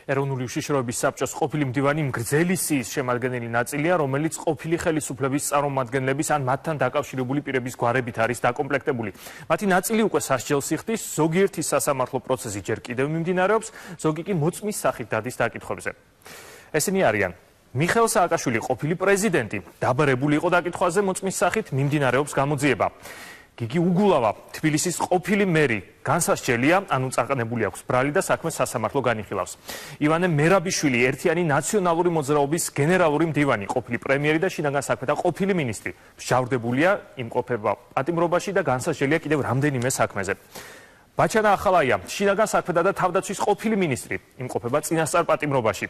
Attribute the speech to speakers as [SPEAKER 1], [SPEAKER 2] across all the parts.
[SPEAKER 1] ეროვნული უშიშროების საბჭოს ყოფილი მდივანი მგრძელი სიის შემადგენელი ნაწილია, რომელიც ყოფილი ხელისუფლების წარმომადგენლების ან მათთან დაკავშირებული პირების გვარებით არის დაკომპლექტებული. მათი ნაწილი უკვე სასჯელს იხდის, ზოგიერთი სასამართლო პროცესი ჯერ კიდევ მიმდინარეობს, ზოგი კი მოწმის სახით დადის დაკითხვებზე. ესენი არიან: მიხეილ სააკაშვილი, ყოფილი პრეზიდენტი, დაბარებული იყო დაკითხვაზე, მოწმის სახით მიმდინარეობს გამოძიება. გიგი უგულავა, თბილისის ყოფილი მერი, განსასჯელია, ანუ წაყენებული აქვს ბრალი და საქმე სასამართლო განიხილავს. ივანე მერაბიშვილი, ერთიანი ნაციონალური მოძრაობის გენერალური მდივანი, ყოფილი პრემიერი და შინაგან საქმეთა ყოფილი მინისტრი, მსჯავრდებულია, იმყოფება პატიმრობაში და განსასჯელია კიდევ რამდენიმე საქმეზე. ბაჩანა ახალაია, შინაგან საქმეთა და თავდაცვის ყოფილი მინისტრი, იმყოფება წინასწარ პატიმრობაში.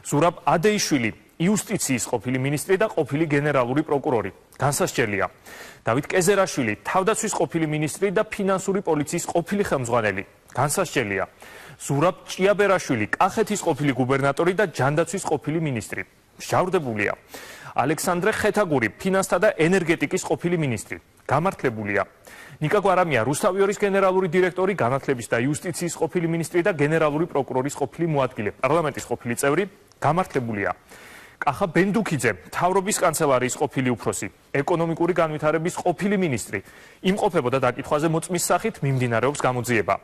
[SPEAKER 1] ზურაბ ადეიშვილი, იუსტიციის ყოფილი მინისტრი და ყოფილი გენერალური პროკურორი, განსასჯელია. დავით კეზერაშვილი, თავდაცვის ყოფილი მინისტრი და ფინანსური პოლიციის ყოფილი ხელმძღვანელი, განსასჯელია. ზურაბ ჭიაბერაშვილი, კახეთის ყოფილი გუბერნატორი და ჯანდაცვის ყოფილი მინისტრი, მსჯავრდებულია. ალექსანდრე ხეთაგური, ფინანსთა და ენერგეტიკის ყოფილი მინისტრი, გამართლებულია. ნიკა გვარამია, რუსთავიორის გენერალური დირექტორი, განათლების და იუსტიციის ყოფილი მინისტრი და გენერალური პროკურორის ყოფილი მოადგილე, პარლამენტის ყოფილი წევრი, გამართლებულია. კახა ბენდუქიძე, მთავრობის კანცელარიის ყოფილი უფროსი, ეკონომიკური განვითარების ყოფილი მინისტრი, იმყოფებოდა დაკითხვაზე მოწმის სახით, მიმდინარეობს გამოძიება.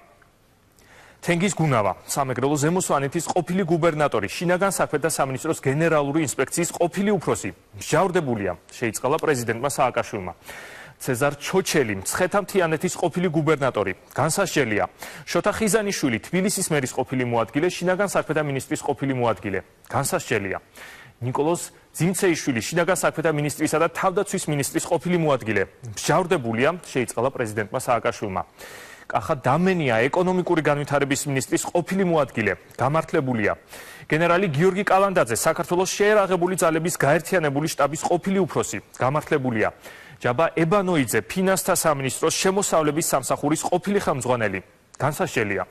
[SPEAKER 1] თენგიზ გუნავა, სამეგრელო ზემო სვანეთის ყოფილი გუბერნატორი, შინაგან საქმეთა სამინისტროს გენერალური ინსპექციის ყოფილი უფროსი, მსჯავრდებულია, შეიწყალა პრეზიდენტმა სააკაშვილმა. ცეზარ ჩოჩელი, მცხეთა-მთიანეთის ყოფილი გუბერნატორი, განსასჯელია. შოთა ხიზანიშვილი, თბილისის მერის ყოფილი მოადგილე, შინაგან საქმეთა მინისტრის ყოფილი მოადგილე, განსასჯელია. ნიკოლოზ ძიმცეიშვილი, შინაგან საქმეთა მინისტრისა და თავდაცვის მინისტრის ყოფილი მოადგილე, მსჯავრდებულია, შეიწყალა პრეზიდენტმა სააკაშვილმა. კახა დამენია, ეკონომიკური განვითარების მინისტრის ყოფილი მოადგილე, გამართლებულია. გენერალი გიორგი კალანდაძე, საქართველოს შეერაღებული ძალების გაერთიანებული შტაბის ყოფილი უფროსი, გამართლებულია. ჯაბა ებანოიძე, ფინანსთა სამინისტროს შემოსავლების სამსახურის ყოფილი ხელმძღვანელი, განსასჯელია.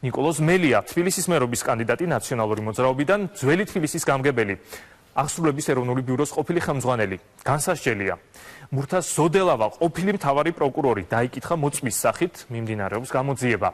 [SPEAKER 1] ნიკოლოზ მელია, თბილისის მერობის კანდიდატი ნაციონალური მოძრაობიდან, ძველი თბილისის გამგებელი, აღსრულების ეროვნული ბიუროს ყოფილი ხელმძღვანელი, განსასჯელია. მურთაზ ზოდელავა, ყოფილი მთავარი პროკურორი, დაიკითხა მოწმის სახით, მიმდინარეობს გამოძიება.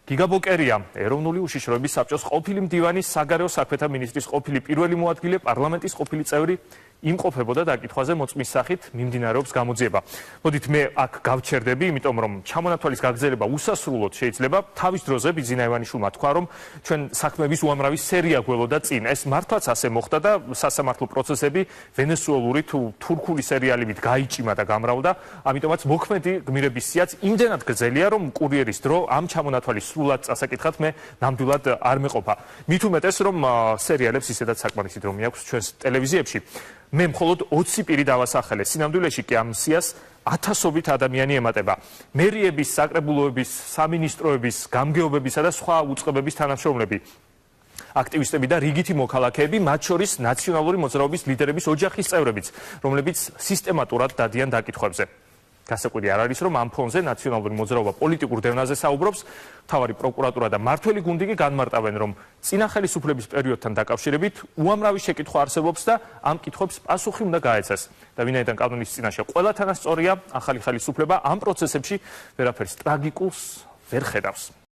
[SPEAKER 1] გიგა ბოკერია, ეროვნული უშიშროების საბჭოს ყოფილი მდივანი, საგარეო საქმეთა მინისტრის ყოფილი პირველი მოადგილე, პარლამენტის ყოფილი წევრი, იმყოფებოდა დაკითხვაზე მოწმის სახით, მიმდინარეობს გამოძიება. მოდით მე აქ გავჩერდები, იმიტომ რომ ჩამონათვალის გაგრძელება უსასრულოდ შეიძლება. თავის დროზე ბიძინა ივანიშვილმა თქვა, რომ ჩვენ საქმეების უამრავი სერია გველოდა წინ. ეს მართლაც ასე მოხდა და სასამართლო პროცესები ვენესუელური თუ თურქული სერიალებით გაიჭიმა და გამრავლდა. ამიტომაც მოქმედი გმირების სიაც იმდენად გრძელია, რომ კურიერის დრო ამ ჩამონათვალის სრულად წასაკითხად მე ნამდვილად არ მეყოფა. მით უმეტეს, რომ სერიალებს ისედაც საკმარისი დრო მიაქვს ჩვენს ტელევიზიებში. მე მხოლოდ 20 პირი დავასახელე. სინამდვილეში კი ამ სიას ათასობით ადამიანი ემატება. მერიების, საკრებულოების, სამინისტროების, გამგეობებისა და სხვა უწყებების თანამშრომლები, აქტივისტები და რიგითი მოქალაქეები, მათ შორის ნაციონალური მოძრაობის ლიდერების ოჯახის წევრებიც, რომლებიც სისტემატურად დადიან დაკითხვებზე. გასაკვირი არ არის, რომ ამ ფონზე ნაციონალური მოძრაობა პოლიტიკურ დევნაზე საუბრობს, მთავარი პროკურატურა და მმართველი გუნდი კი განმარტავენ, რომ წინა ხელისუფლების პერიოდთან დაკავშირებით უამრავი შეკითხვა არსებობს და ამ კითხვებს პასუხი უნდა გაეცეს. და ვინაიდან კანონის წინაშე ყველათანაც სწორია, ახალი ხელისუფლება ამ პროცესებში ვერაფერს ტრაგიკულს ვერ ხედავს.